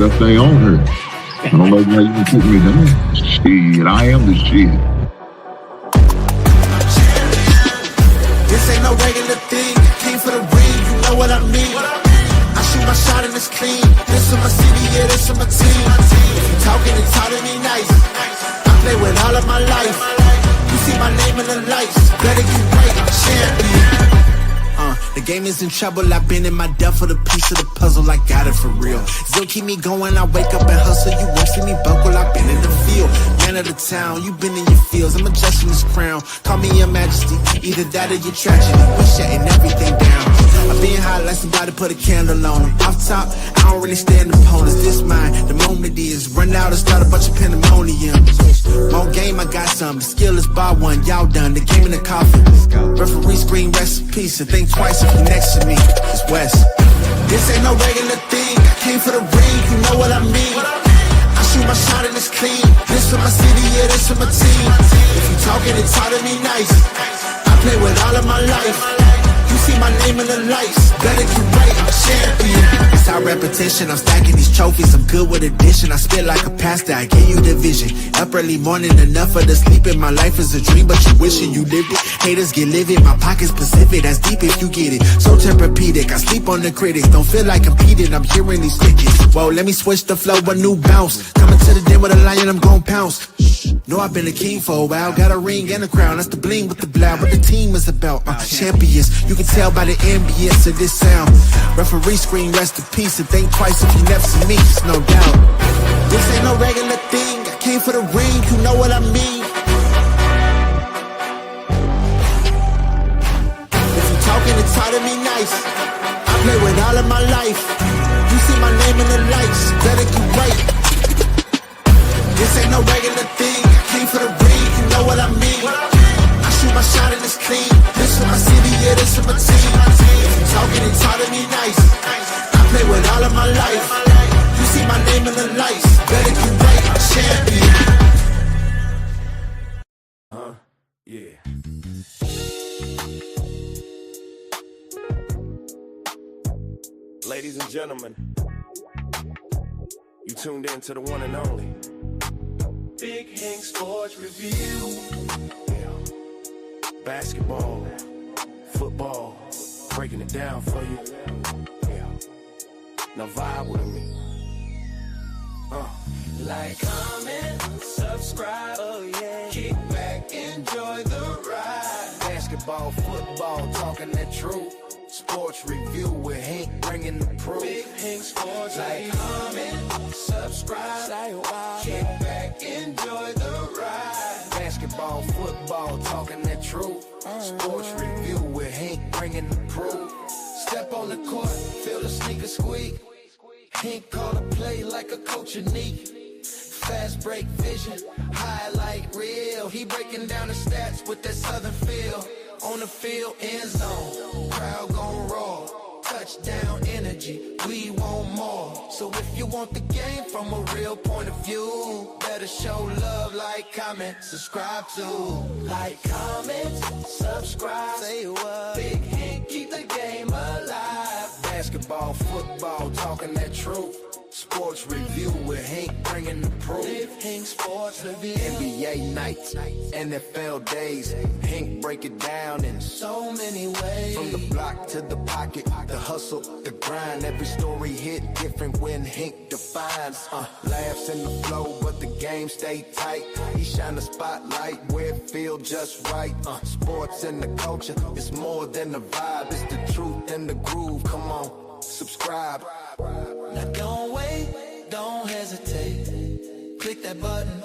best thing on her. I don't know why you can put me down. Shit, I am the shit. This ain't no regular thing. I came for the ring, you know what I mean. I shoot my shot and it's clean. This is my city, yeah, this is my team. If you talking and talking me nice, I play with all of my life. You see my name in the lights, better get right, I'm champion. The game is in trouble, I've been in my depth for the piece of the puzzle, I got it for real. Still keep me going, I wake up and hustle, you won't see me buckle, I've been in the field. Man of the town, you been in your fields, I'm adjusting this crown. Call me your majesty, either that or your tragedy, we shutting everything down. I've been hot like somebody put a candle on them. Off top, I don't really stand opponents, this mine, the moment is. Run out and start a bunch of pandemonium. More game, I got some, the skill is bar one, y'all done, the game in the coffin. Referee scream recipes, and think twice if you next to me, it's West. This ain't no regular thing, I came for the ring, you know what I mean. I shoot my shot and it's clean, this is my city, yeah, this is my team. If you talking and talk to me nice, I play with all of my life. You see my name in the lights, better get right, I'm champion. It's our repetition, I'm stacking these trophies, I'm good with addition. I spit like a pastor, I give you the vision. Up early morning, enough for the sleeping. My life is a dream, but you wishing you lived it. Haters get livid, my pocket's Pacific, that's deep if you get it. So Tempur-Pedic, I sleep on the critics. Don't feel like competing, I'm hearing these crickets. Whoa, let me switch the flow, a new bounce. Coming to the den with a lion, I'm gon' pounce. Know I've been a king for a while, got a ring and a crown. That's the bling with the blow, what the team is about. Champions, you can tell by the ambience of this sound. Referee scream rest in peace and think twice if you never see me, it's no doubt. This ain't no regular thing, I came for the ring, you know what I mean. If you talking and talk to me nice, I play with all of my life. You see my name in the lights, better get right. This ain't no regular thing, I came for the ring, you know what I mean. I shoot my shot and it's clean, this is my city, yeah, this is my team. If you talking and talk to me nice, I play with all of my life. You see my name in the lights, better get right, I'm champion. Yeah. Ladies and gentlemen, you tuned in to the one and only Big Hank Sports Review. Yeah. Basketball, football, breaking it down for you. Yeah. Now vibe with me. Like, comment, subscribe, oh yeah. Kick back, enjoy the ride. Basketball, football, talking that truth. Sports review with Hank bringing the proof. Big Hank Sports. Like, comment, subscribe, kick back, enjoy the ride. Basketball, football, talking that truth. Sports review with Hank bringing the proof. Step on the court, feel the sneaker squeak. Hank call a play like a coach unique. Fast break vision, highlight reel. He breaking down the stats with that southern feel. On the field, end zone, crowd gon' roar. Touchdown energy, we want more. So if you want the game from a real point of view, better show love, like, comment, subscribe to. Like, comment, subscribe, say what. Big Hank, keep the game alive. Basketball, football, talking that truth. Sports review with Hank bringing the proof. Big Hank Sports Review. NBA nights, NFL days. Hank break it down in so many ways. From the block to the pocket, the hustle, the grind. Every story hit different when Hank defines. Laughs in the flow, but the game stay tight. He shine the spotlight where it feel just right. Sports and the culture, it's more than a vibe. It's the truth and the groove. Come on, subscribe. Now don't wait, don't hesitate. Click that button,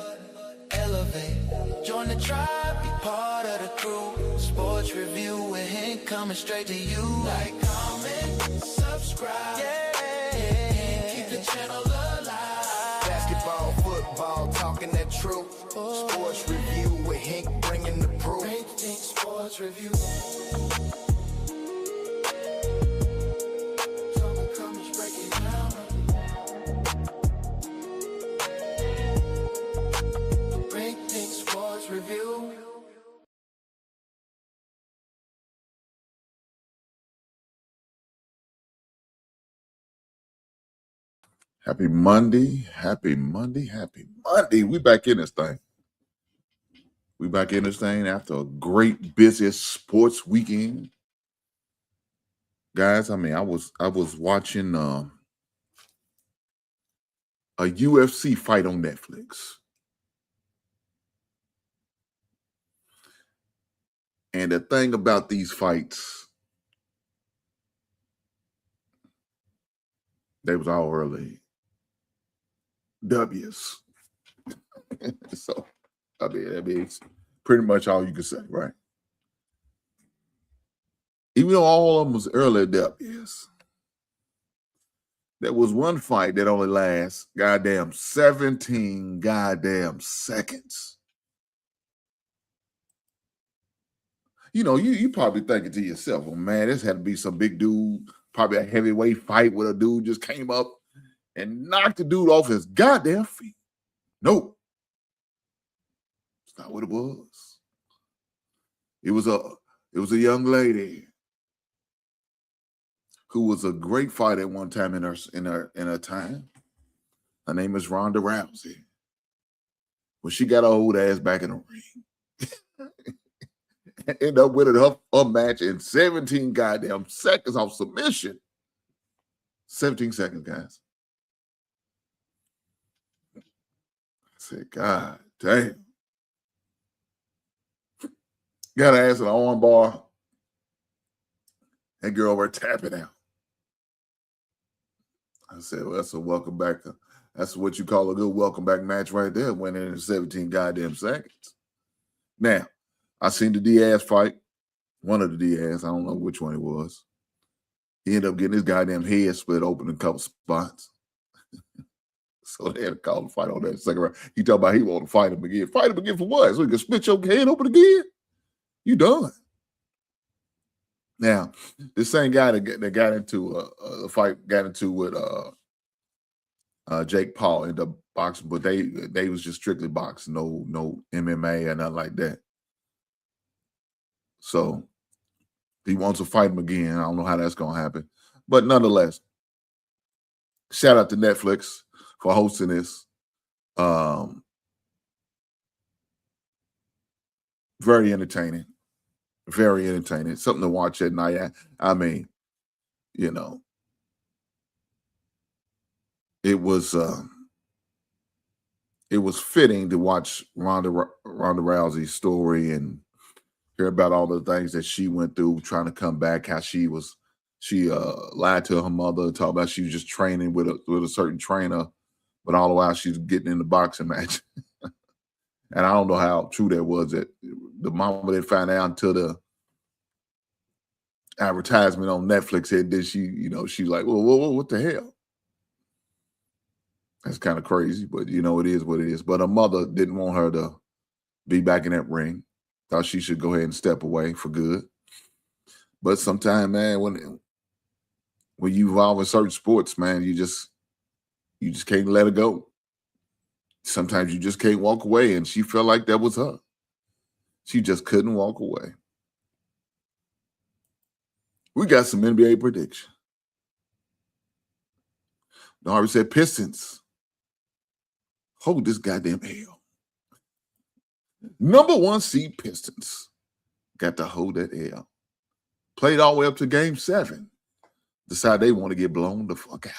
elevate. Join the tribe, be part of the crew. Sports review with Hank coming straight to you. Like, comment, subscribe. Yeah. Keep the channel alive. Basketball, football, talking that truth. Sports review with Hank bringing the proof. Hank Sports Review. Review. Happy Monday. Happy Monday. Happy Monday. We back in this thing. We back in this thing after a great, busy sports weekend. Guys, I mean, I was watching a UFC fight on Netflix. And the thing about these fights, they was all early W's. So, I mean, it's pretty much all you can say, right? Even though all of them was early W's, there was one fight that only lasts goddamn 17 goddamn seconds. You know, you probably thinking to yourself, well, man, this had to be some big dude, probably a heavyweight fight where a dude just came up and knocked the dude off his goddamn feet. Nope. It's not what it was. It was a young lady who was a great fighter at one time in her time. Her name is Ronda Rousey. When she got her old ass back in the ring, ended up winning her match in 17 goddamn seconds off submission. 17 seconds, guys. I said, God damn. Got her ass in an arm bar. That girl over tapping out. I said, well, that's a welcome back. That's what you call a good welcome back match right there, winning in 17 goddamn seconds. Now, I seen the Diaz fight. One of the Diaz. I don't know which one it was. He ended up getting his goddamn head split open in a couple spots. So they had to call the fight on that second round. He talked about he wanted to fight him again. Fight him again for what? So he can split your head open again? You done. Now, this same guy that got into a fight, got into with Jake Paul ended up boxing, but they was just strictly boxing, no MMA or nothing like that. So he wants to fight him again. I don't know how that's gonna happen, but nonetheless, shout out to Netflix for hosting this. Very entertaining. Very entertaining. Something to watch at night. I mean, you know, it was fitting to watch Ronda Rousey's story and hear about all the things that she went through trying to come back. How she lied to her mother, talked about she was just training with a certain trainer, but all the while she's getting in the boxing match. And I don't know how true that was. That the mama didn't find out until the advertisement on Netflix hit. Then she's like, well, what the hell? That's kind of crazy, but it is what it is. But her mother didn't want her to be back in that ring. Thought she should go ahead and step away for good. But sometimes, man, when you involve in certain sports, man, you just can't let it go. Sometimes you just can't walk away, and she felt like that was her. She just couldn't walk away. We got some NBA prediction. Harvey said Pistons. Hold this goddamn L. Number 1 seed Pistons got to hold that L. Played all the way up to game 7. Decide they want to get blown the fuck out.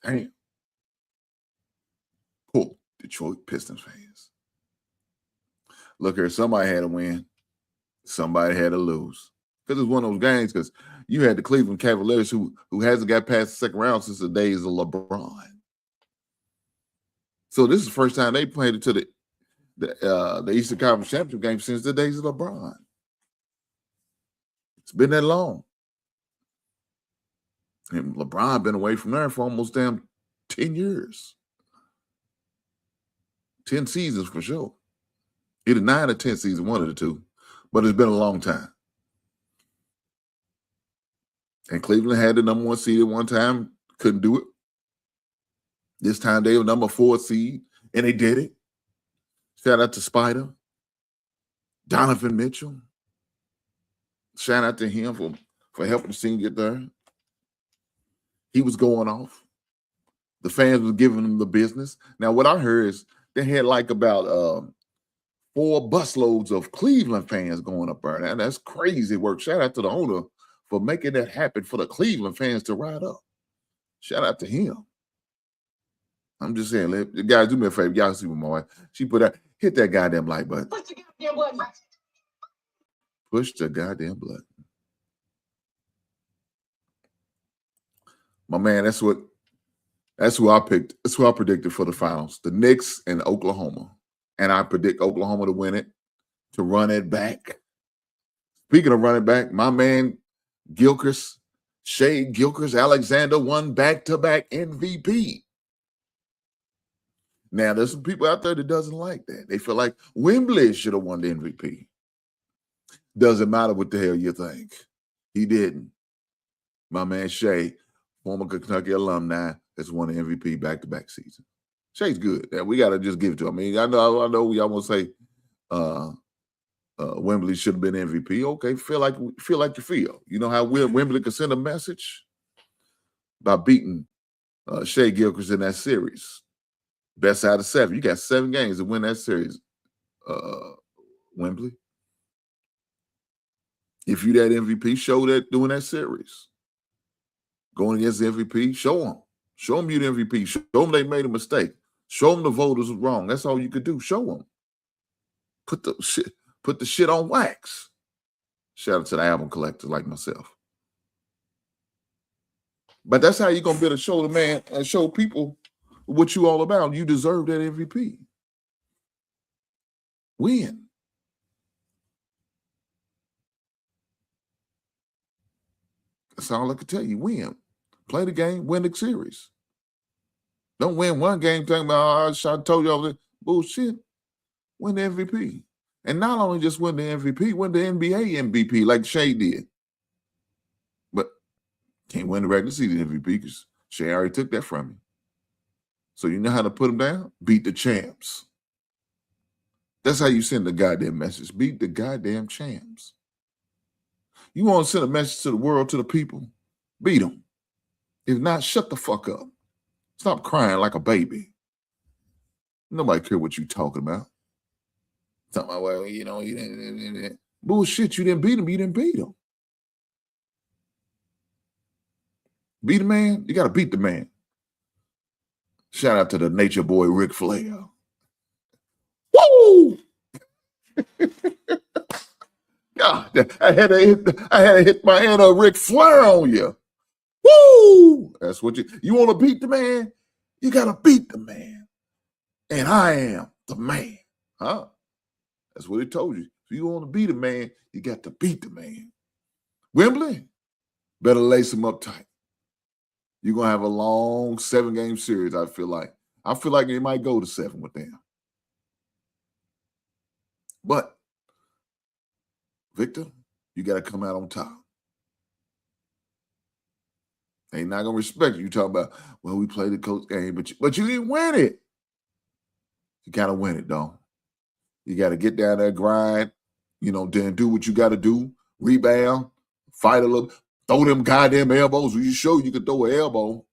Damn. Poor Detroit Pistons fans. Look here, somebody had to win. Somebody had to lose. Because it's one of those games, because you had the Cleveland Cavaliers who hasn't got past the second round since the days of LeBron. So this is the first time they played it to the Eastern Conference Championship game since the days of LeBron. It's been that long. And LeBron been away from there for almost damn 10 years. 10 seasons for sure. Either 9 or 10 seasons, one of the two. But it's been a long time. And Cleveland had the number 1 seed at one time, couldn't do it. This time they were number 4 seed, and they did it. Shout out to Spider, Donovan Mitchell. Shout out to him for helping the team get there. He was going off. The fans was giving them the business. Now, what I heard is they had like about 4 busloads of Cleveland fans going up there. Now, that's crazy work. Shout out to the owner for making that happen for the Cleveland fans to ride up. Shout out to him. I'm just saying, guys, do me a favor. Y'all see what my wife, she put out, hit that goddamn like button. Push the goddamn button. Push the goddamn button. My man, that's who I picked. That's who I predicted for the finals. The Knicks and Oklahoma. And I predict Oklahoma to win it, to run it back. Speaking of running back, my man Gilchrist, Shea Gilchrist Alexander won back-to-back MVP. Now, there's some people out there that doesn't like that. They feel like Wembley should have won the MVP. Doesn't matter what the hell you think. He didn't. My man Shea, former Kentucky alumni, has won the MVP back-to-back season. Shea's good. We got to just give it to him. I mean, I know y'all want to say Wembley should have been MVP. Okay, feel like you feel. You know how Wembley could send a message? By beating Shea Gilchrist in that series. Best out of 7. You got 7 games to win that series, Wembley. If you that MVP, show that doing that series. Going against the MVP, show them. Show them you the MVP. Show them they made a mistake. Show them the voters was wrong. That's all you could do. Show them. Put the shit on wax. Shout out to the album collectors like myself. But that's how you're going to be able to show the man and show people what you all about. You deserve that MVP. Win. That's all I can tell you. Win. Play the game, win the series. Don't win one game talking about, I told you all that bullshit. Win the MVP. And not only just win the MVP, win the NBA MVP like Shea did. But can't win the regular season MVP because Shea already took that from him. So you know how to put them down? Beat the champs. That's how you send the goddamn message. Beat the goddamn champs. You want to send a message to the world, to the people? Beat them. If not, shut the fuck up. Stop crying like a baby. Nobody care what you talking about. Talking about, well, you know, you didn't. Bullshit, you didn't beat him. You didn't beat him. Beat a man, you got to beat the man. Shout out to the nature boy, Ric Flair. Woo! God, I had to hit my hand on Ric Flair on you. Woo! That's what you want to beat the man? You got to beat the man. And I am the man. Huh? That's what he told you. If you want to beat a man, you got to beat the man. Wembley, better lace him up tight. You're going to have a long 7-game series, I feel like. I feel like it might go to 7 with them. But, Victor, you got to come out on top. They not going to respect you. You talk about, well, we played the coach game, but you didn't win it. You got to win it, though. You got to get down there, grind, then do what you got to do. Rebound, fight a little, throw them goddamn elbows. You show you can throw an elbow.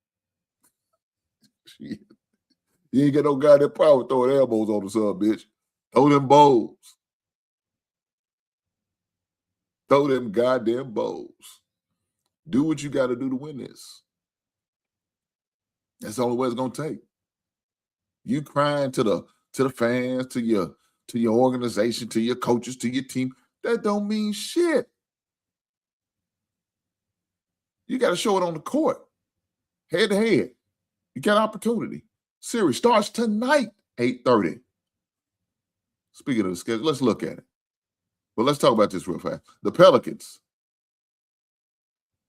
You ain't got no goddamn problem throwing elbows on the sub, bitch. Throw them bows. Throw them goddamn bows. Do what you got to do to win this. That's the only way it's gonna take. You crying to the fans, to your organization, to your coaches, to your team. That don't mean shit. You got to show it on the court, head to head. You got opportunity. Series starts tonight, 8:30. Speaking of the schedule, let's look at it. But let's talk about this real fast. The Pelicans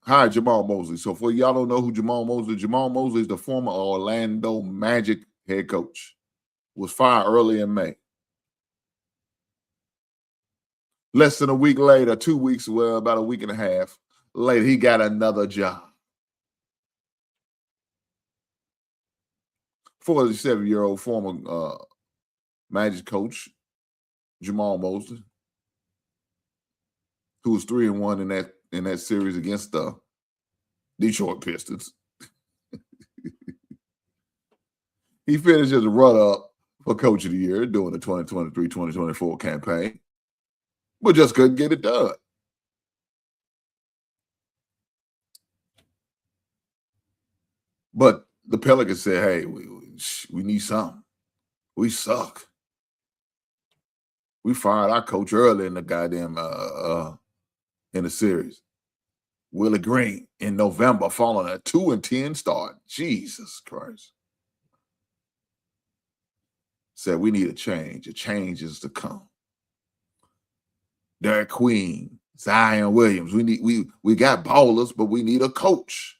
hired Jamal Mosley. So for y'all don't know who Jamal Mosley is the former Orlando Magic head coach. Was fired early in May. Less than a week later, 2 weeks, well, about a week and a half later, he got another job. 47-year-old former Magic coach, Jamal Mosley, who was 3-1 in that series against the Detroit Pistons. He finished as a runner-up for Coach of the Year during the 2023-2024 campaign, but just couldn't get it done. But the Pelicans said, hey, we need something. We suck. We fired our coach early in the goddamn in the series. Willie Green in November following a 2-10 start. Jesus Christ. Said we need a change. A change is to come. Derek Queen, Zion Williams. We got ballers, but we need a coach.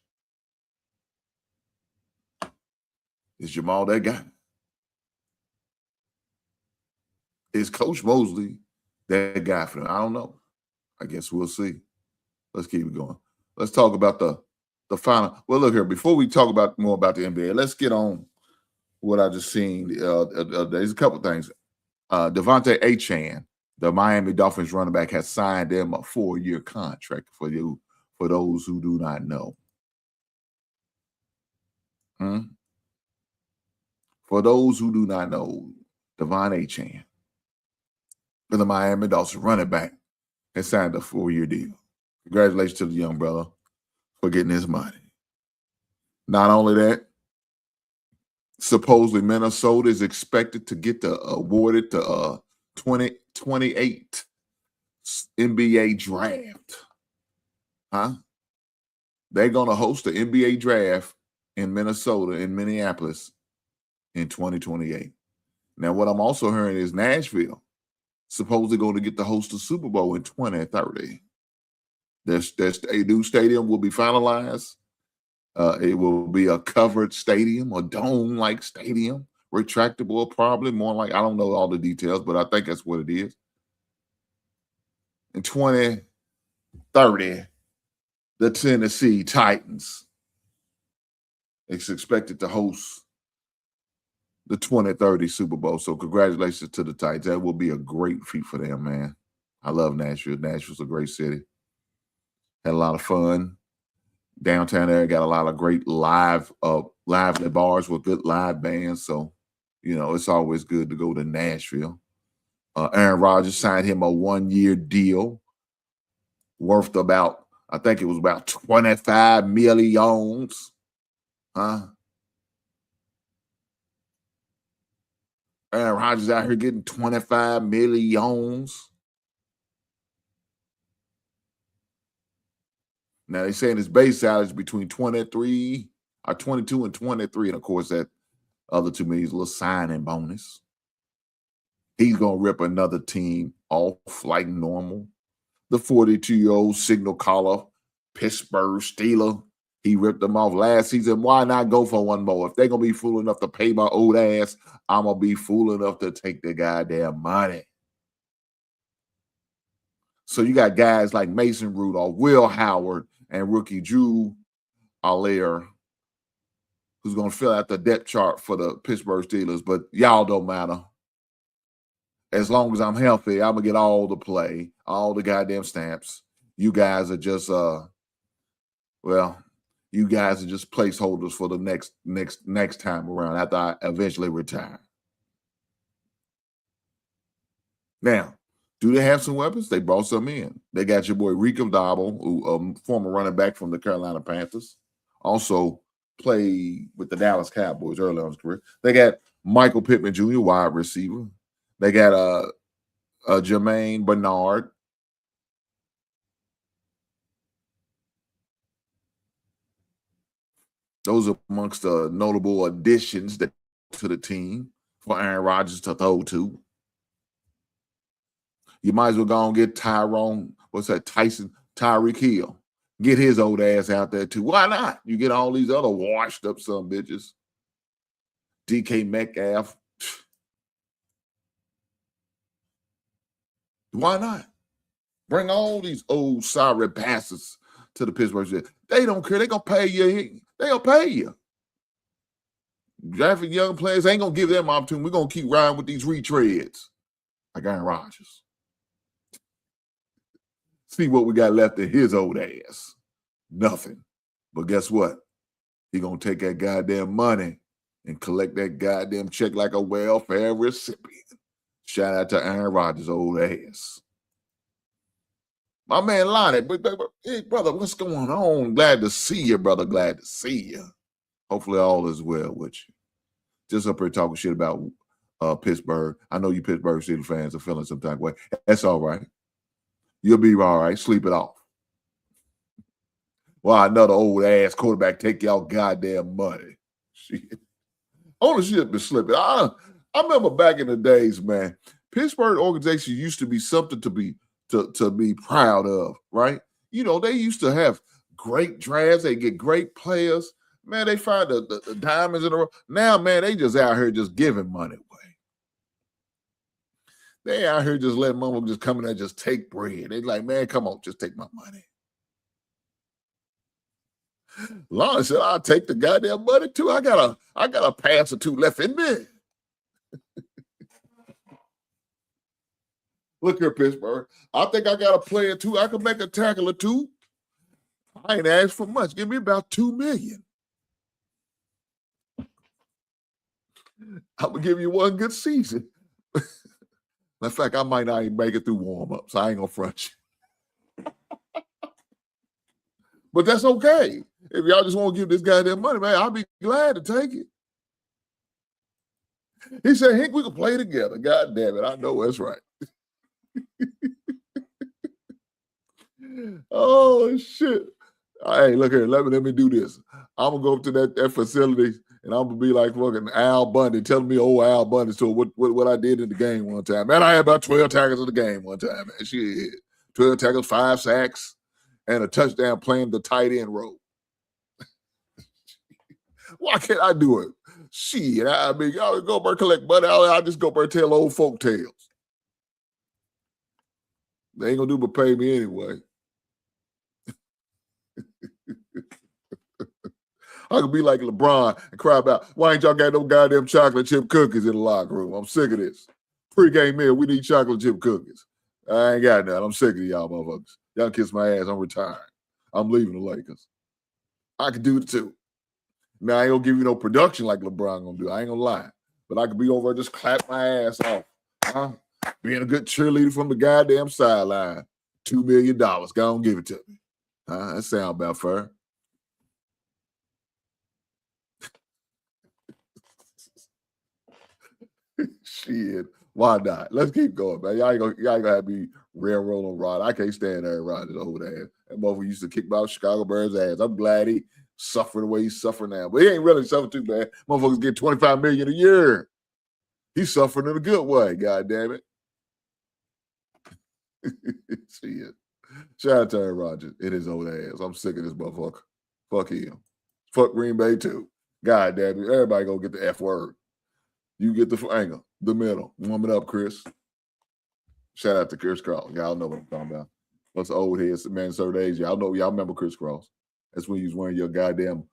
Is Jamal that guy? Is Coach Mosley that guy for them? I don't know. I guess we'll see. Let's keep it going. Let's talk about the final. Well, look here. Before we talk about more about the NBA, let's get on what I just seen. There's a couple things. Devontae Achane, the Miami Dolphins running back, has signed him a 4-year contract for those who do not know. For those who do not know, Devon Achane, the Miami Dolphins running back, has signed a 4-year deal. Congratulations to the young brother for getting his money. Not only that, supposedly Minnesota is expected to get awarded the 2028 NBA draft. They're going to host the NBA draft in Minnesota, in Minneapolis, in 2028. Now, what I'm also hearing is Nashville supposedly going to get to host the Super Bowl in 2030. A new stadium will be finalized. It will be a covered stadium, a dome-like stadium, retractable probably, more like, I don't know all the details, but I think that's what it is. In 2030, the Tennessee Titans is expected to host the 2030 Super Bowl. So congratulations to the Titans. That will be a great feat for them, man. I love Nashville. Nashville's a great city. Had a lot of fun. Downtown area got a lot of great lively bars with good live bands. So, it's always good to go to Nashville. Aaron Rodgers signed him a 1-year deal worth about, I think it was about 25 million. Aaron Rodgers out here getting 25 million. Now they're saying his base salary is between 22 and 23. And of course, that other $2 million is a little signing bonus. He's going to rip another team off like normal. The 42-year-old signal caller, Pittsburgh Steeler, he ripped them off last season. Why not go for one more? If they're going to be fool enough to pay my old ass, I'm going to be fool enough to take the goddamn money. So you got guys like Mason Rudolph, Will Howard, and rookie Drew Allaire, who's going to fill out the depth chart for the Pittsburgh Steelers, but y'all don't matter. As long as I'm healthy, I'm going to get all the play, all the goddamn stamps. You guys are just, you guys are just placeholders for the next time around after I eventually retire. Now, do they have some weapons? They brought some in. They got your boy Rico Dabo, who former running back from the Carolina Panthers, also played with the Dallas Cowboys early on in his career. They got Michael Pittman Jr., wide receiver. They got Jermaine Bernard. Those are amongst the notable additions to the team for Aaron Rodgers to throw to. You might as well go and get Tyreek Hill. Get his old ass out there too. Why not? You get all these other washed up some bitches. DK Metcalf. Why not? Bring all these old sorry bastards to the Pittsburgh Steelers. They don't care. They're going to pay you. They'll pay you. Drafting young players ain't going to give them opportunity. We're going to keep riding with these retreads like Aaron Rodgers. See what we got left in his old ass. Nothing. But guess what? He going to take that goddamn money and collect that goddamn check like a welfare recipient. Shout out to Aaron Rodgers' old ass. My man Lonnie, hey, brother, what's going on? Glad to see you, brother. Glad to see you. Hopefully all is well with you. Just up here talking shit about Pittsburgh. I know you Pittsburgh Steelers fans are feeling some type of way. That's all right. You'll be all right. Sleep it off. Well, another old ass quarterback take y'all goddamn money. Shit. Ownership is slipping. I remember back in the days, man, Pittsburgh organization used to be something to be proud of, right? You know, they used to have great drafts. They get great players. Man, they find the diamonds in the rough. Now, man, they just out here just giving money away. They out here just letting mama just come in there and just take bread. They like, man, come on, just take my money. Lawrence said, I'll take the goddamn money too. I got a pass or two left in me. Look here, Pittsburgh. I think I got a player too. I can make a tackle or two. I ain't asked for much. Give me about $2 million. I'm gonna give you one good season. In fact, I might not even make it through warm-ups. I ain't gonna front you. But that's okay. If y'all just want to give this guy that money, man, I'll be glad to take it. He said, Hank, we can play together. God damn it. I know that's right. Oh, shit. Hey, look here. Let me do this. I'm going to go up to that facility, and I'm going to be like fucking Al Bundy, telling me old Al Bundy so what I did in the game one time. Man, I had about 12 tackles in the game one time, man. Shit. 12 tackles, 5 sacks, and a touchdown playing the tight end role. Why can't I do it? Shit, I mean, y'all go over collect money. I'll just go over and tell old folk tales. They ain't gonna do but pay me anyway. I could be like LeBron and cry about, why ain't y'all got no goddamn chocolate chip cookies in the locker room? I'm sick of this. Pre-game meal, we need chocolate chip cookies. I ain't got none. I'm sick of y'all motherfuckers. Y'all kiss my ass. I'm retired. I'm leaving the Lakers. I could do it too. Now, I ain't gonna give you no production like LeBron gonna do. I ain't gonna lie. But I could be over and just clap my ass off. Huh? Being a good cheerleader from the goddamn sideline. $2 million. Go on, give it to me. That sound about fair. Shit. Why not? Let's keep going, man. Y'all ain't gonna have me railroad on Rod. I can't stand Aaron Rodgers over there. That motherfucker used to kick my Chicago Bears ass. I'm glad he suffer the way he's suffering now. But he ain't really suffering too bad. Motherfuckers get $25 million a year. He's suffering in a good way, god damn it. Shit. Shout out to Aaron Rodgers in his old ass. I'm sick of this motherfucker. Fuck him. Fuck Green Bay too. God damn it. Everybody gonna get the F word. You get the angle, the middle. Warm it up, Chris. Shout out to Chris Cross. Y'all know what I'm talking about. What's the old heads, man, certain age. Y'all remember Chris Cross. That's when you was wearing your goddamn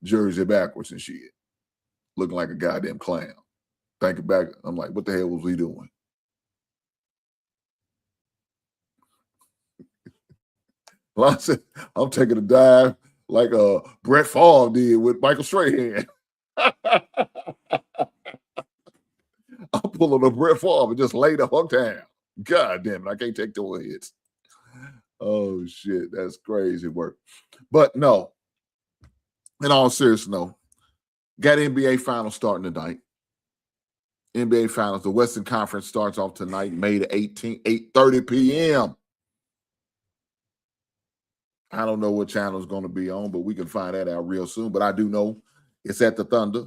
jersey backwards and shit. Looking like a goddamn clown. Thinking back, I'm like, what the hell was he doing? Well, I said, I'm taking a dive like Brett Favre did with Michael Strahan. I'm pulling a Brett Favre and just lay the fuck down. God damn it, I can't take the hits. Oh, shit, that's crazy work. But no, in all seriousness, no. Got NBA Finals starting tonight. NBA Finals, the Western Conference starts off tonight, May the 18th, 8:30 p.m. I don't know what channel it's going to be on, but we can find that out real soon. But I do know it's at the Thunder.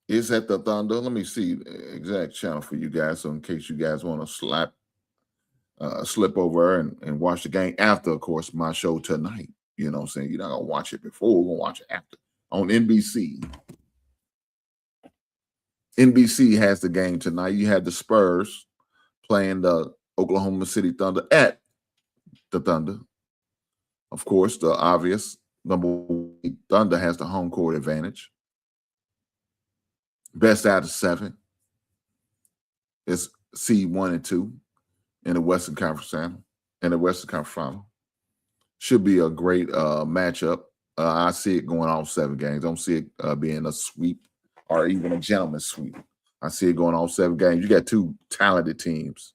It's at the Thunder. Let me see the exact channel for you guys, so in case you guys want to slip over and watch the game after, of course, my show tonight. You know what I'm saying? You're not going to watch it before. We're going to watch it after on NBC. NBC has the game tonight. You have the Spurs playing the Oklahoma City Thunder at the Thunder. Of course, the obvious number one, Thunder has the home court advantage. Best out of 7 is seed 1 and 2. in the Western Conference Final. In the Western Conference Final. Should be a great matchup. I see it going all 7 games. Don't see it being a sweep or even a gentleman's sweep. I see it going all 7 games. You got 2 talented teams,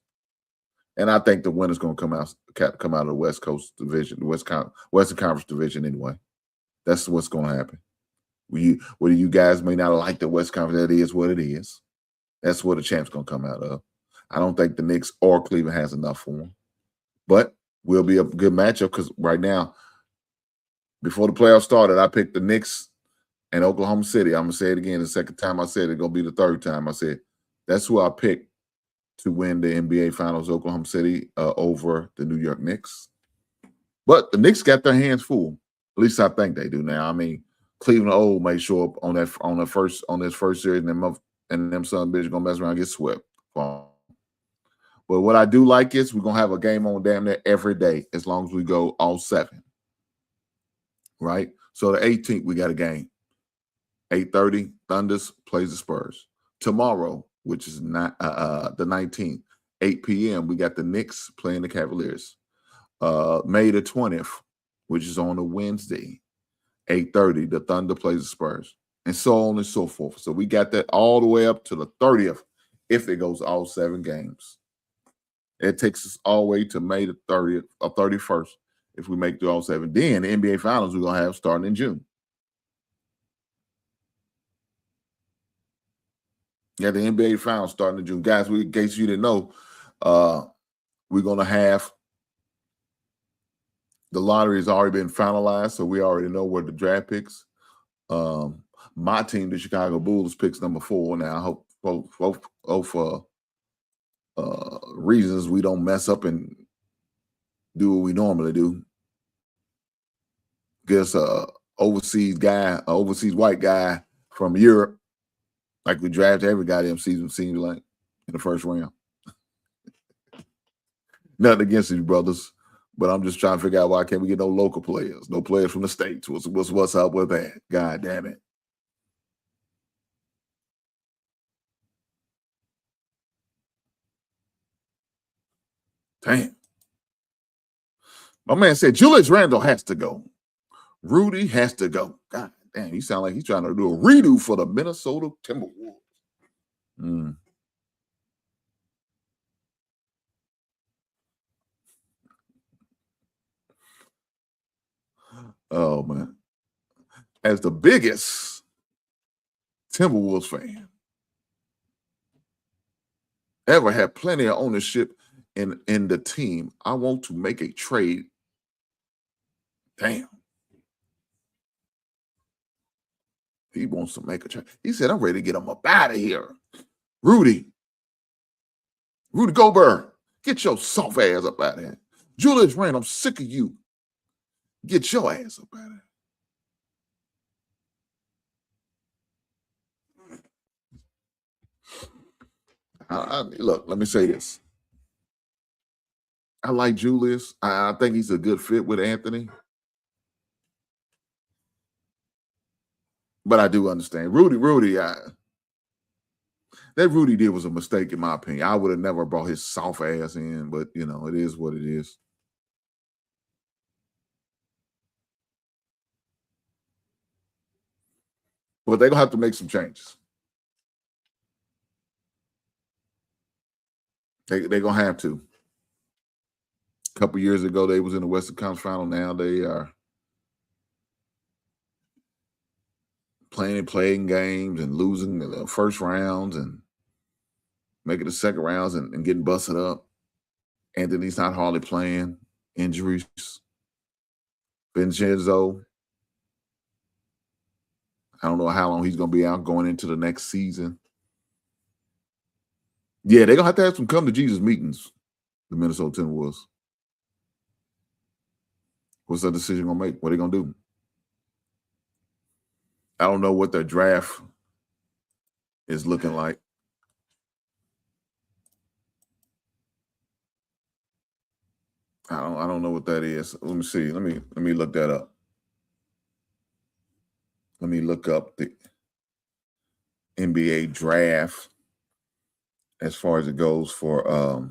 and I think the winner's going to come out of the West Coast Division, the Western Conference Division. Anyway, that's what's going to happen. Whether you guys may not like the West Conference, that is what it is. That's where the champ's going to come out of. I don't think the Knicks or Cleveland has enough for them, but will be a good matchup because right now, before the playoffs started, I picked the Knicks and Oklahoma City. I'm going to say it again. The second time I said it, it's going to be the third time I said that's who I picked to win the NBA Finals, Oklahoma City over the New York Knicks. But the Knicks got their hands full. At least I think they do now. I mean, Cleveland may show up on this first series, and them son bitch gonna mess around and get swept. But what I do like is we're gonna have a game on damn near every day as long as we go all 7. Right? So the 18th, we got a game. 8:30, Thunders plays the Spurs. Tomorrow, which is not the 19th, 8 p.m., we got the Knicks playing the Cavaliers. May the 20th, which is on a Wednesday, 8:30, the Thunder plays the Spurs, and so on and so forth. So we got that all the way up to the 30th if it goes all 7 games. It takes us all the way to May the 30th or 31st if we make through all 7. Then the NBA Finals we're going to have starting in June. Yeah, the NBA Finals starting in June. Guys, in case you didn't know, we're going to have the lottery has already been finalized, so we already know where the draft picks. My team, the Chicago Bulls, picks number 4. Now, I hope for reasons we don't mess up and do what we normally do. Guess overseas white guy from Europe, like we draft every goddamn season, seems like, in the first round. Nothing against these brothers, but I'm just trying to figure out why can't we get no local players, no players from the States. What's up with that? God damn it. Damn. My man said Julius Randle has to go. Rudy has to go. God damn, he sounds like he's trying to do a redo for the Minnesota Timberwolves. Oh, man. As the biggest Timberwolves fan ever, had plenty of ownership in the team, I want to make a trade. Damn. He wants to make a trade. He said, I'm ready to get him up out of here. Rudy Gobert, get your soft ass up out of here. Julius Randle, I'm sick of you. Get your ass up out of here. Look, let me say this. I like Julius. I think he's a good fit with Anthony. But I do understand. Rudy, that Rudy did was a mistake in my opinion. I would have never brought his soft ass in, but, it is what it is. But they're going to have to make some changes. They're going to have to. A couple years ago, they was in the Western Conference Final. Now they are playing games and losing the first rounds and making the second rounds and getting busted up. Anthony's not hardly playing. Injuries. Vincenzo, I don't know how long he's going to be out going into the next season. Yeah, they're going to have some come-to-Jesus meetings, the Minnesota Timberwolves. What's their decision going to make? What are they going to do? I don't know what their draft is looking like. I don't know what that is. Let me see. Let me look that up. Let me look up the NBA draft as far as it goes for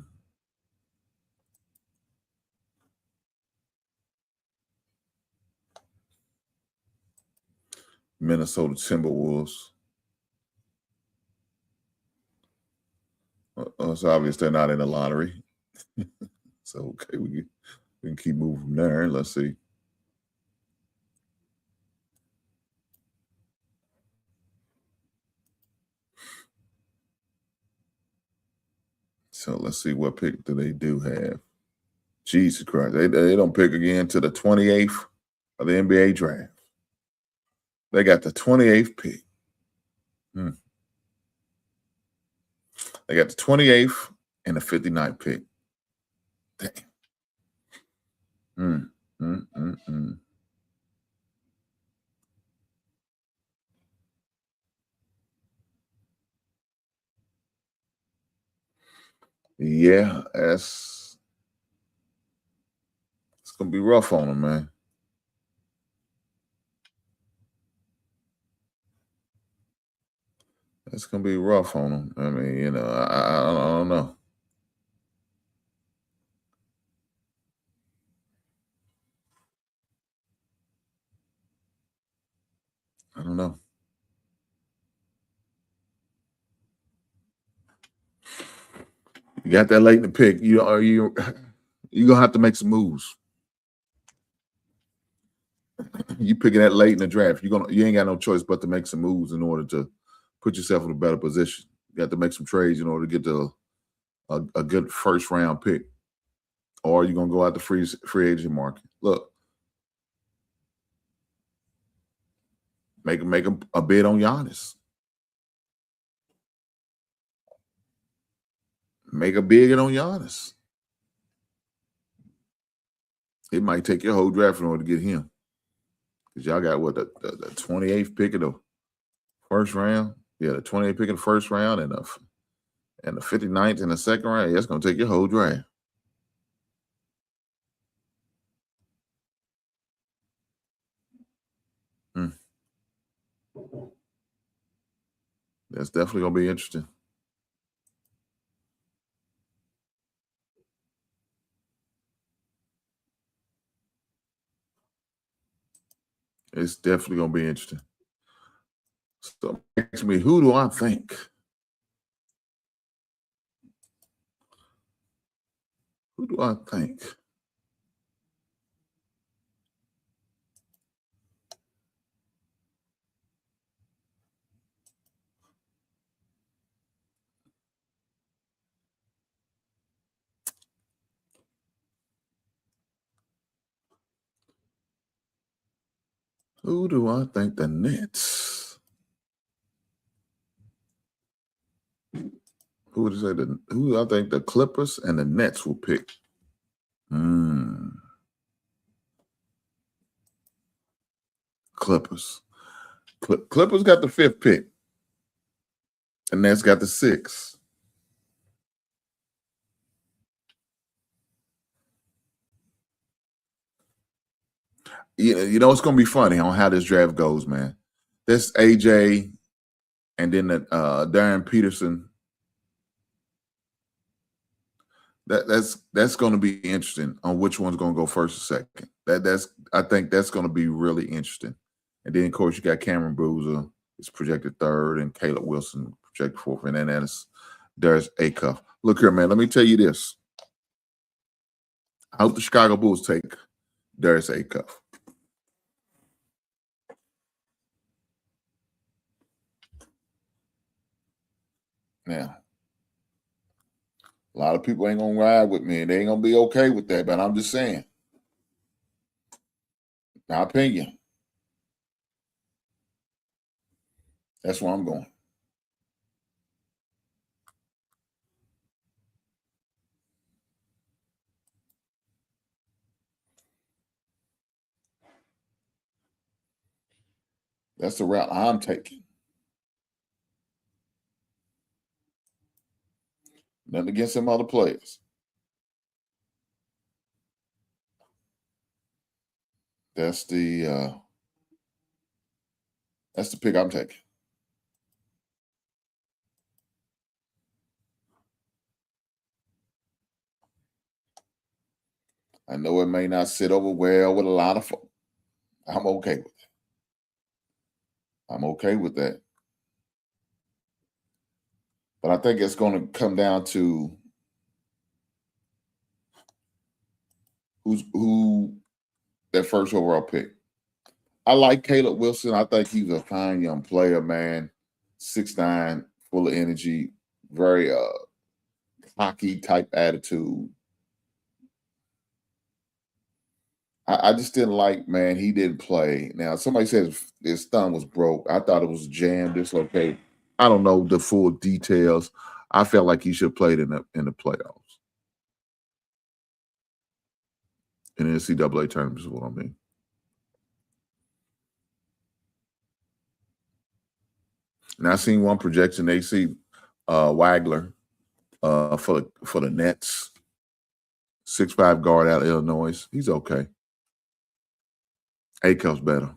Minnesota Timberwolves. It's obvious they're not in the lottery. So, okay, we can keep moving from there. Let's see. So let's see what pick do they do have. Jesus Christ. They don't pick again to the 28th of the NBA draft. They got the 28th pick. They got the 28th and the 59th pick. Damn. Yeah, it's gonna be rough on them, man. It's gonna be rough on them. I mean, I don't know. I don't know. You got that late in the pick. You're gonna have to make some moves. You picking that late in the draft. You ain't got no choice but to make some moves in order to put yourself in a better position. You got to make some trades in order to get a good first round pick, or you're gonna go out the free agent market. Look, make a bid on Giannis. Make a bid on Giannis. It might take your whole draft in order to get him. Because y'all got what, the 28th pick of the first round? Yeah, the 28th pick of the first round and the 59th in the second round. That's going to take your whole draft. That's definitely going to be interesting. It's definitely going to be interesting. So, ask me, who do I think? Who do I think? Who do I think the Nets? Who do I think the Clippers and the Nets will pick? Clippers. Clippers got the 5th pick. And Nets got the 6th. You know, it's going to be funny on how this draft goes, man. This AJ and then Darren Peterson. That's going to be interesting on which one's going to go first or second. I think that's going to be really interesting. And then, of course, you got Cameron Bruiser, is projected 3rd, and Caleb Wilson projected 4th, and then there's Acuff. Look here, man. Let me tell you this. I hope the Chicago Bulls take Darius Acuff. Now, a lot of people ain't gonna ride with me, and they ain't gonna be okay with that. But I'm just saying, my opinion. That's where I'm going. That's the route I'm taking. Nothing against some other players. That's the pick I'm taking. I know it may not sit over well with a lot of folks. I'm okay with it. I'm okay with that. But I think it's going to come down to who that first overall pick. I like Caleb Wilson. I think he's a fine young player, man. 6'9", full of energy, very hockey type attitude. I just didn't like, man, he didn't play. Now, somebody says his thumb was broke. I thought it was jammed, dislocated. I don't know the full details. I felt like he should have played in the playoffs. In the NCAA tournament is what I mean. And I seen one projection. They see Wagler for the Nets, 6'5" guard out of Illinois. He's okay. Acup's better.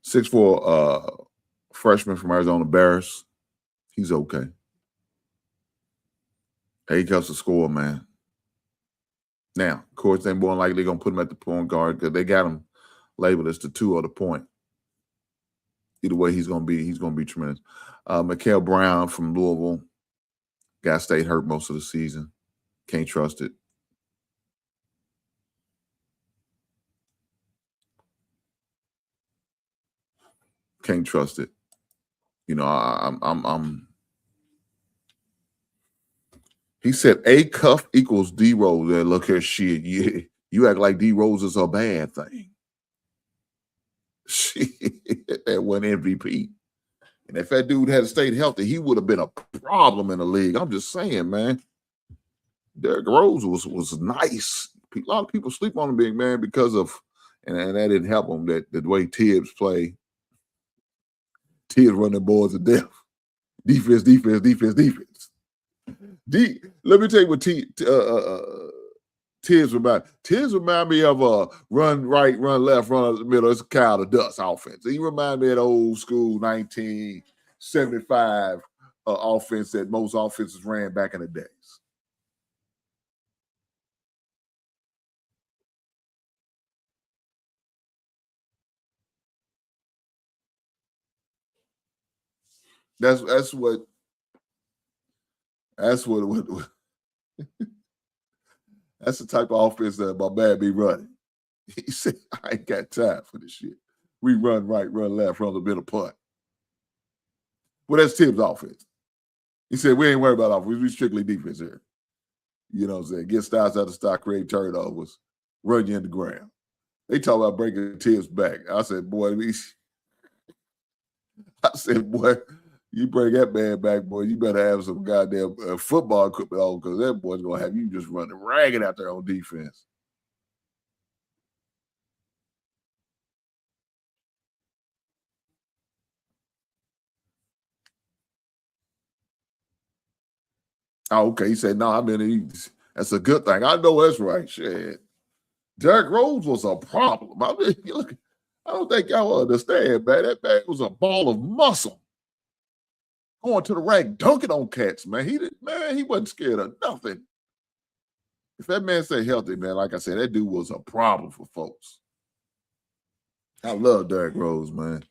(6'4" freshman from Arizona Bears. He's okay. Acup's a scorer, man. Now, of course, they're more likely going to put him at the point guard because they got him labeled as the 2 or the point. Either way, he's going to be tremendous. Mikael Brown from Louisville. Guy stayed hurt most of the season. Can't trust it. Can't trust it. You know, I'm. He said A cuff equals D Rose. Look here, shit. You act like D Rose is a bad thing. Shit, that one MVP. And if that dude had stayed healthy, he would have been a problem in the league. I'm just saying, man. Derrick Rose was nice. A lot of people sleep on him, big man, because of, and that didn't help him. That the way Tibbs play, Tibbs run the boards to death. Defense. Let me tell you what Tibbs remind. Tibbs remind me of a run right, run left, run up the middle. It's a cloud of dust offense. He remind me of the old school 1975 offense that most offenses ran back in the days. That's what that's the type of offense that my man be running. He said, I ain't got time for this shit. We run right, run left, run the middle punt. Well, that's Tibbs' offense. He said, we ain't worried about offense. We strictly defense here. You know what I'm saying? Get styles out of stock, create turnovers, run you in the ground. They talk about breaking Tibbs back. I said, boy, you bring that man back, boy, you better have some goddamn football equipment on because that boy's going to have you just running ragged out there on defense. Oh, okay. He said, no, I mean, that's a good thing. I know that's right. Shit. Derrick Rose was a problem. I mean, look, I don't think y'all understand, man. That man was a ball of muscle. Going to the rack, dunking on cats, man. He wasn't scared of nothing. If that man stay healthy, man, like I said, that dude was a problem for folks. I love Derrick Rose, man.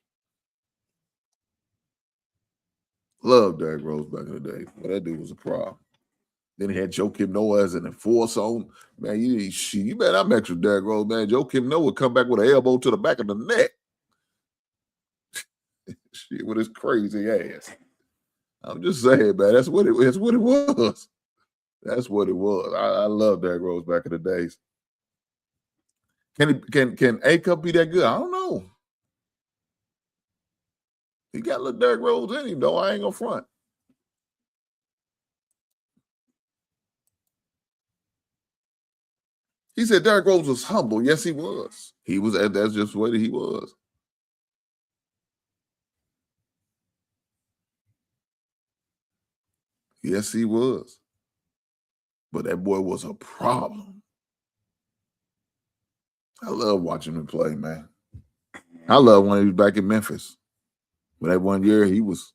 Love Derrick Rose back in the day. But that dude was a problem. Then he had Joakim Noah as an enforcer on. Man, you better not mess with Derrick Rose, man. Joakim Noah would come back with an elbow to the back of the neck. Shit, with his crazy ass. I'm just saying, man, that's what it was. That's what it was. I love Derrick Rose back in the days. Can A-Cup be that good? I don't know. He got a little Derrick Rose in him, though. I ain't gonna front. He said Derrick Rose was humble. Yes, he was. He was. That's just the way that he was. Yes, he was. But that boy was a problem. I love watching him play, man. I love when he was back in Memphis. But that one year he was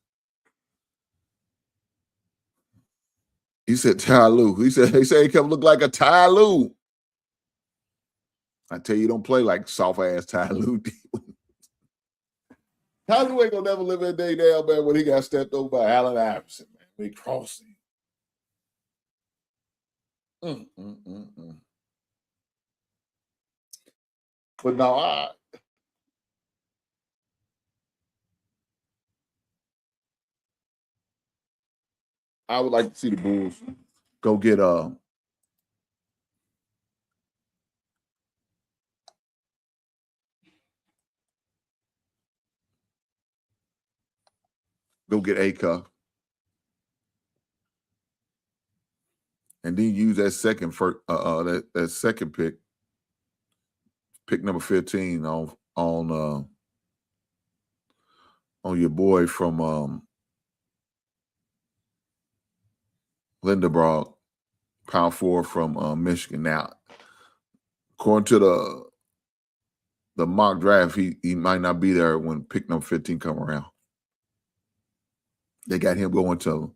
He said Ty Lue. He said he kept look like a Ty Lue. I tell you, don't play like soft ass Ty Lue. Ty Lue ain't gonna never live that day down, man, when he got stepped over by Allen Iverson, man. They crossed him. But no, I would like to see the Bulls go get Acuff, and then use that second that second pick number 15 on your boy from Lindenbrog, power forward from Michigan. Now, according to the mock draft, he might not be there when pick number 15 come around. They got him going to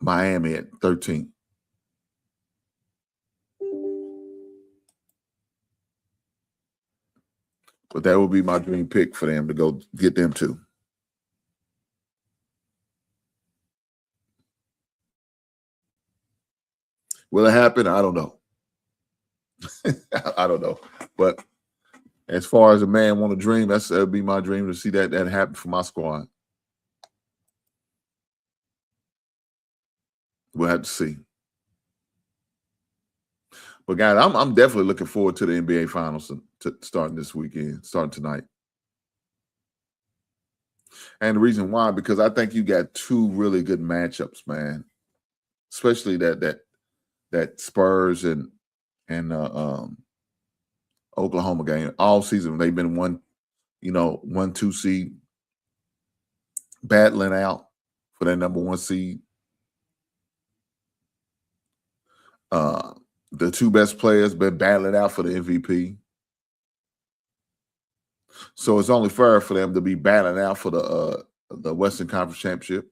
Miami at 13. But that would be my dream pick for them to go get them to. Will it happen? I don't know. I don't know. But as far as a man want to dream, that would be my dream to see that happen for my squad. We'll have to see. But guys, I'm definitely looking forward to the NBA Finals starting this weekend, starting tonight. And the reason why, because I think you got two really good matchups, man. Especially that Spurs and Oklahoma game. All season they've been 1-2 seed, battling out for that number 1 seed. The two best players been battling out for the MVP. So it's only fair for them to be battling out for the Western Conference Championship.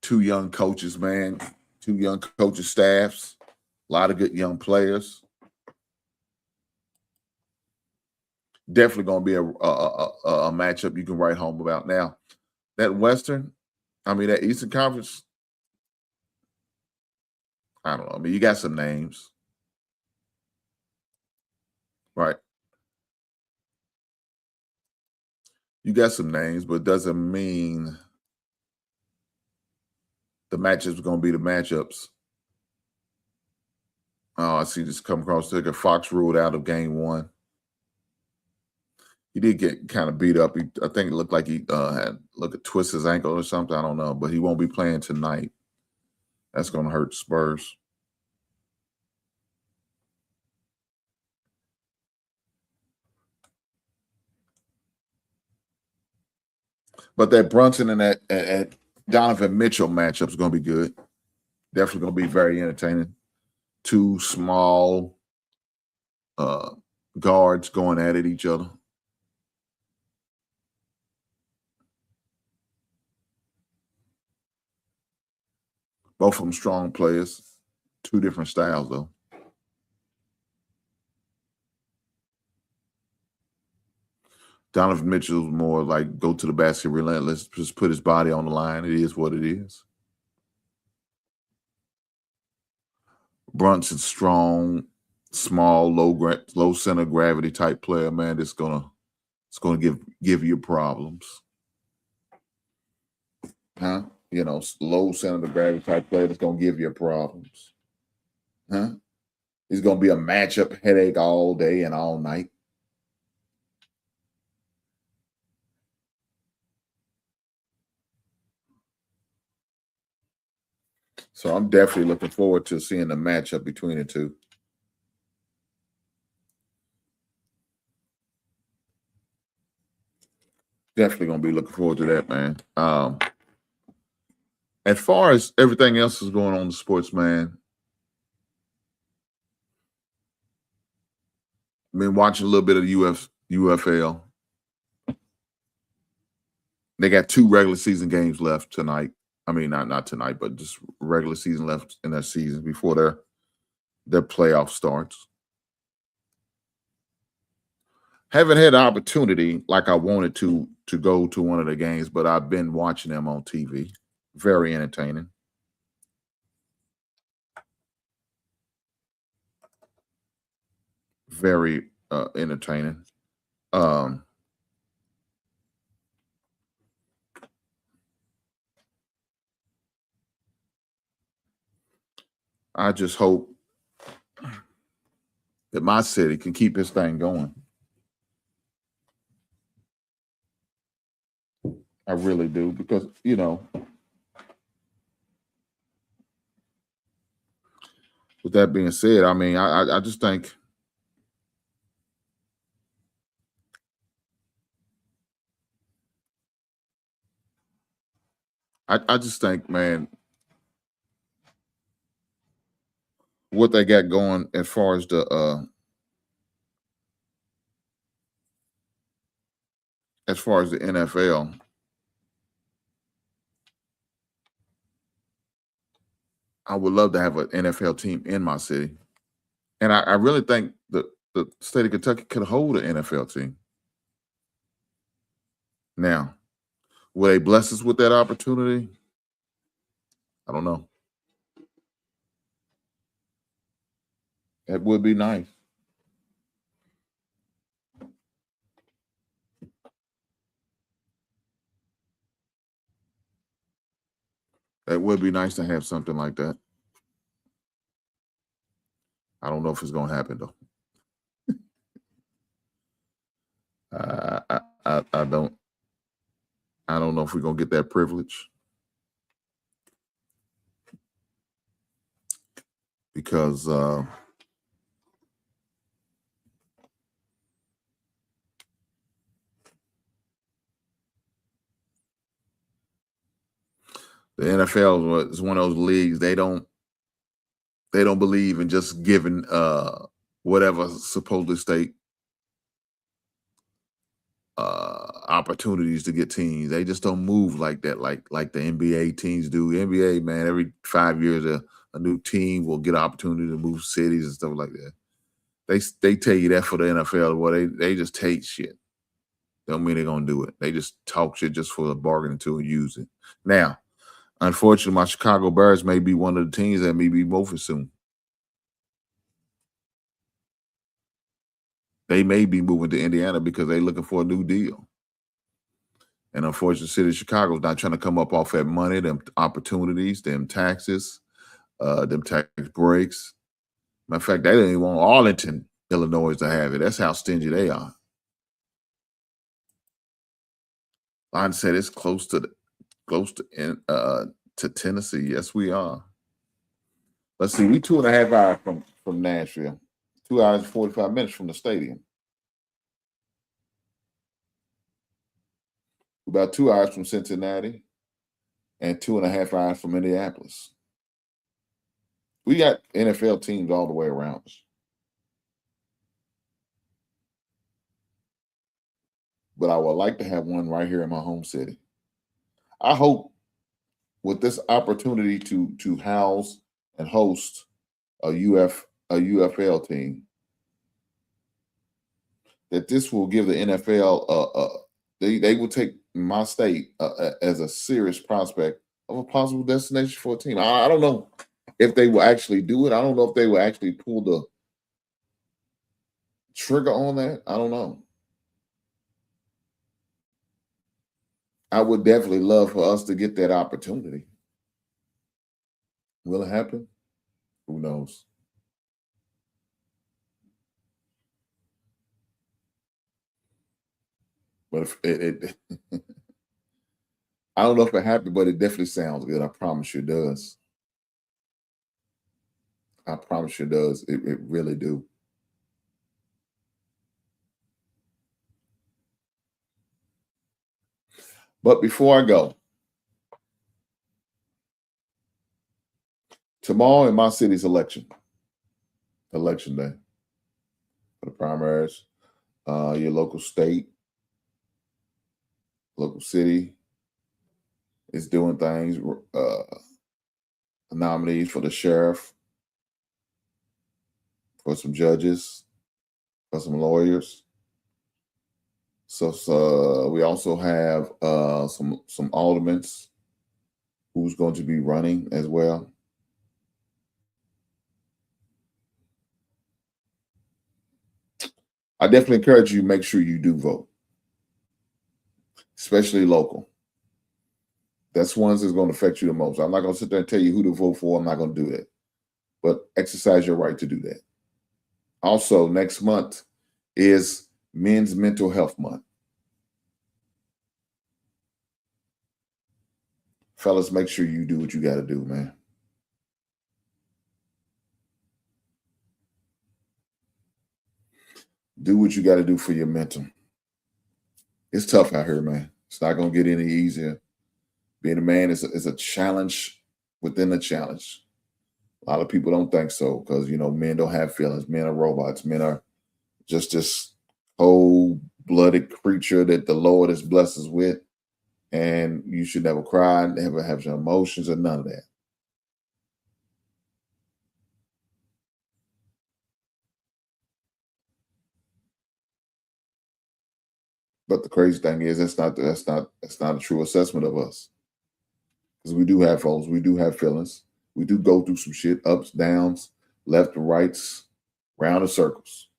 Two young coaches, man. Two young coaching staffs. A lot of good young players. Definitely going to be a matchup you can write home about. Now, that Eastern Conference, I don't know. I mean, you got some names. Right. You got some names, but it doesn't mean the matchups are going to be the matchups. Oh, I see this come across. Fox ruled out of game 1. He did get kind of beat up. I think it looked like he had twist his ankle or something. I don't know, but he won't be playing tonight. That's going to hurt the Spurs. But that Brunson and that Donovan Mitchell matchup is going to be good. Definitely going to be very entertaining. Two small guards going at it each other. Both of them strong players. Two different styles, though. Donovan Mitchell's more like go to the basket relentless, just put his body on the line. It is what it is. Brunson's strong, small, low center of gravity type player, man. It's gonna give you problems. Huh? Low center of gravity type player that's gonna give you problems. Huh? It's gonna be a matchup headache all day and all night. So I'm definitely looking forward to seeing the matchup between the two. Definitely gonna be looking forward to that, man. As far as everything else is going on in the sports, man, I've been watching a little bit of UFL. They got 2 regular season games left tonight. I mean, not tonight, but just regular season left in their season before their playoff starts. Haven't had the opportunity like I wanted to go to one of the games, but I've been watching them on TV. Very entertaining. Very entertaining. I just hope that my city can keep this thing going. I really do, because with that being said, I mean, I just think I just think, man, what they got going as far as the NFL, I would love to have an NFL team in my city. And I really think the state of Kentucky could hold an NFL team. Now, will they bless us with that opportunity? I don't know. That would be nice. That would be nice to have something like that. I don't know if it's going to happen, though. I don't know if we're going to get that privilege, because the NFL is one of those leagues, they don't believe in just giving whatever supposedly state opportunities to get teams. They just don't move like that, like the NBA teams do. The NBA, man, every 5 years a new team will get an opportunity to move cities and stuff like that. They tell you that for the NFL. Well, they just take shit. Don't mean they're gonna do it. They just talk shit just for the bargaining tool and use it. Now, unfortunately, my Chicago Bears may be one of the teams that may be moving soon. They may be moving to Indiana because they're looking for a new deal. And unfortunately, the city of Chicago is not trying to come up off that money, them opportunities, them taxes, them tax breaks. Matter of fact, they didn't even want Arlington, Illinois to have it. That's how stingy they are. Line said it's close to Tennessee. Yes, we are. Let's see. We 2.5 hours from Nashville. 2 hours and 45 minutes from the stadium. About 2 hours from Cincinnati, and 2.5 hours from Indianapolis. We got NFL teams all the way around us. But I would like to have one right here in my home city. I hope with this opportunity to house and host a UFL team, that this will give the NFL they will take my state as a serious prospect of a possible destination for a team. I don't know if they will actually do it. I don't know if they will actually pull the trigger on that. I don't know. I would definitely love for us to get that opportunity. Will it happen? Who knows? But if it I don't know if it happened, but it definitely sounds good. I promise you it does. I promise you it does. It really do. But before I go, tomorrow in my city's election day for the primaries, your local state, local city, is doing things. Nominees for the sheriff, for some judges, for some lawyers. So we also have some aldermen who's going to be running as well. I definitely encourage you to make sure you do vote, especially local. That's ones that's going to affect you the most. I'm not going to sit there and tell you who to vote for. I'm not going to do that. But exercise your right to do that. Also, next month is Men's Mental Health Month. Fellas, make sure you do what you got to do, man. Do what you got to do for your mental. It's tough out here, man. It's not going to get any easier. Being a man is a challenge within a challenge. A lot of people don't think so because, men don't have feelings. Men are robots. Men are just this cold-blooded creature that the Lord has blessed us with. And you should never cry, never have some emotions or none of that. But the crazy thing is that's not a true assessment of us. Because we do have phones, we do have feelings. We do go through some shit, ups, downs, left and rights, round and circles.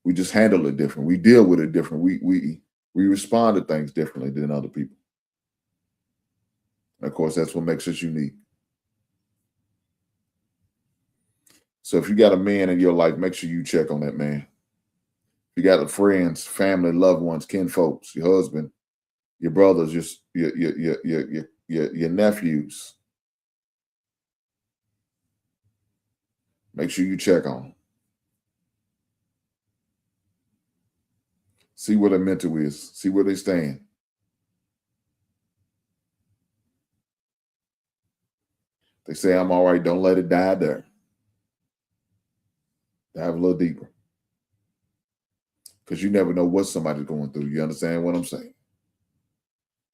We just handle it different. We deal with it different. We respond to things differently than other people. And of course, that's what makes us unique. So if you got a man in your life, make sure you check on that man. If you got friends, family, loved ones, kin folks, your husband, your brothers, your nephews, make sure you check on them. See where their mental is. See where they stand. They say, I'm all right. Don't let it die there. Dive a little deeper. Because you never know what somebody's going through. You understand what I'm saying?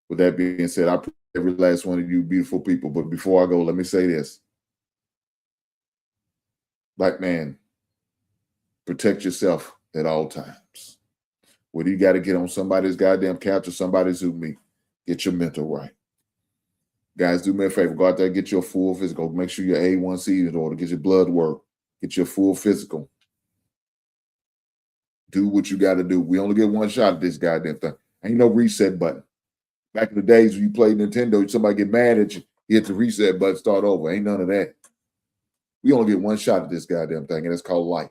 With that being said, I appreciate every last one of you beautiful people. But before I go, let me say this. Black man, protect yourself at all times. Whether you got to get on somebody's goddamn couch or somebody's Zoom meet, get your mental right. Guys, do me a favor. Go out there and get your full physical. Make sure your A1C is in order. Get your blood work. Get your full physical. Do what you got to do. We only get one shot at this goddamn thing. Ain't no reset button. Back in the days when you played Nintendo, somebody get mad at you, you hit the reset button, start over. Ain't none of that. We only get one shot at this goddamn thing, and it's called life.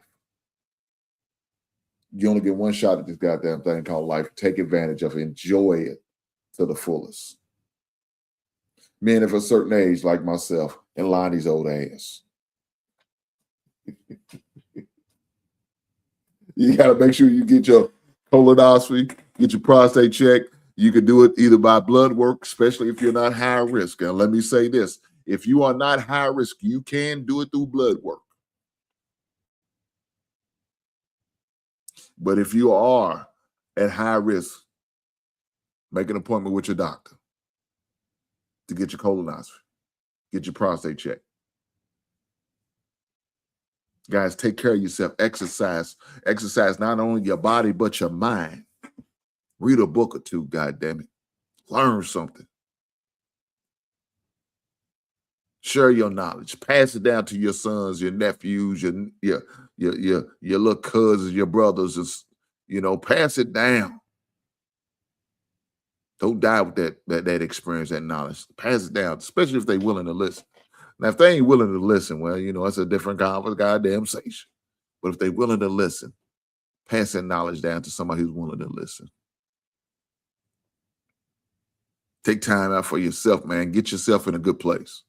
You only get one shot at this goddamn thing called life. Take advantage of it. Enjoy it to the fullest. Men of a certain age, like myself, and Lonnie's old ass. You got to make sure you get your colonoscopy, get your prostate checked. You can do it either by blood work, especially if you're not high risk. And let me say this. If you are not high risk, you can do it through blood work. But if you are at high risk, make an appointment with your doctor to get your colonoscopy, get your prostate checked. Guys, take care of yourself. Exercise. Exercise not only your body, but your mind. Read a book or two, goddammit. Learn something. Share your knowledge. Pass it down to your sons, your nephews, your little cousins, your brothers. Pass it down. Don't die with that experience, that knowledge. Pass it down, especially if they're willing to listen. Now, if they ain't willing to listen, well, it's a different conversation. But if they're willing to listen, pass that knowledge down to somebody who's willing to listen. Take time out for yourself, man. Get yourself in a good place.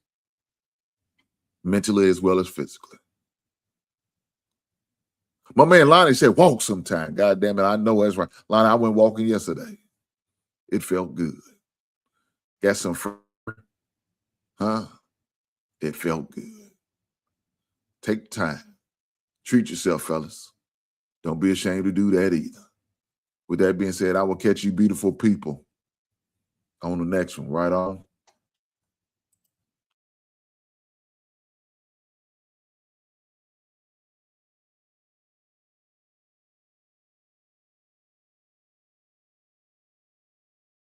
Mentally as well as physically. My man Lonnie said, walk sometime. God damn it, I know that's right. Lonnie, I went walking yesterday. It felt good. Got some friends. Huh? It felt good. Take time. Treat yourself, fellas. Don't be ashamed to do that either. With that being said, I will catch you beautiful people on the next one. Right on.